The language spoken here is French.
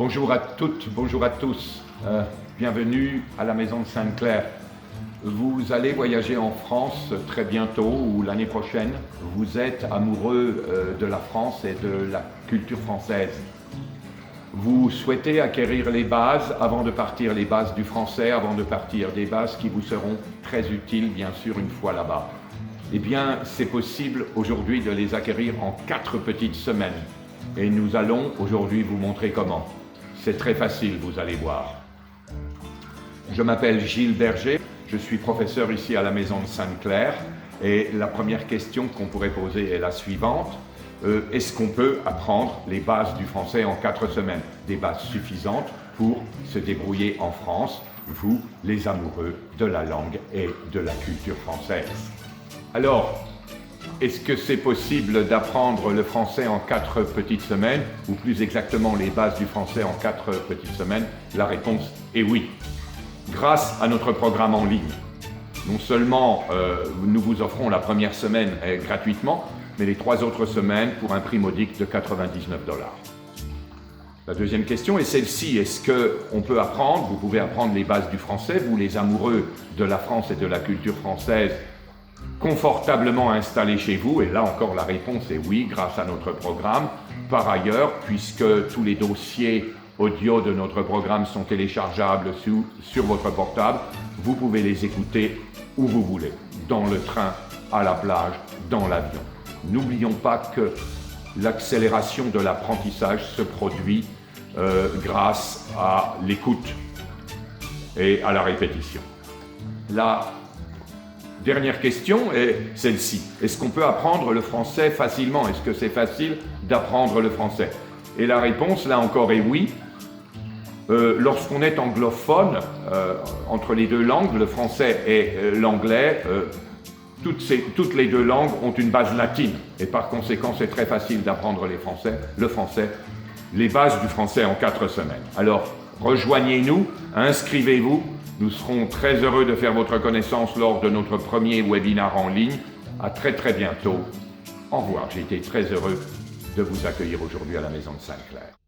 Bonjour à toutes, bonjour à tous. Bienvenue à la Maison de Sainte-Claire. Vous allez voyager en France très bientôt ou l'année prochaine. Vous êtes amoureux de la France et de la culture française. Vous souhaitez acquérir les bases avant de partir, les bases du français, avant de partir, des bases qui vous seront très utiles bien sûr une fois là-bas. Eh bien, c'est possible aujourd'hui de les acquérir en 4 petites semaines. Et nous allons aujourd'hui vous montrer comment. C'est très facile, vous allez voir. Je m'appelle Gilles Berger, je suis professeur ici à la Maison de Sainte-Claire. Et la première question qu'on pourrait poser est la suivante. Est-ce qu'on peut apprendre les bases du français en 4 semaines? Des bases suffisantes pour se débrouiller en France, vous, les amoureux de la langue et de la culture française. Alors, est-ce que c'est possible d'apprendre le français en 4 petites semaines, ou plus exactement les bases du français en 4 petites semaines? La réponse est oui. Grâce à notre programme en ligne. Non seulement nous vous offrons la première semaine gratuitement, mais les 3 autres semaines pour un prix modique de 99 $. La deuxième question est celle-ci. Est-ce qu'on peut apprendre, vous pouvez apprendre les bases du français, vous les amoureux de la France et de la culture française, confortablement installés chez vous? Et là encore la réponse est oui, grâce à notre programme. Par ailleurs, puisque tous les dossiers audio de notre programme sont téléchargeables sur votre portable, vous pouvez les écouter où vous voulez, dans le train, à la plage, dans l'avion. N'oublions pas que l'accélération de l'apprentissage se produit grâce à l'écoute et à la répétition. La dernière question est celle-ci. Est-ce qu'on peut apprendre le français facilement? Est-ce que c'est facile d'apprendre le français? Et la réponse, là encore, est oui. Lorsqu'on est anglophone, entre les 2 langues, le français et l'anglais, toutes les 2 langues ont une base latine. Et par conséquent, c'est très facile d'apprendre le français, les bases du français en 4 semaines. Alors, rejoignez-nous, inscrivez-vous. Nous serons très heureux de faire votre connaissance lors de notre premier webinaire en ligne. À très très bientôt. Au revoir. J'ai été très heureux de vous accueillir aujourd'hui à la Maison de Sainte-Claire.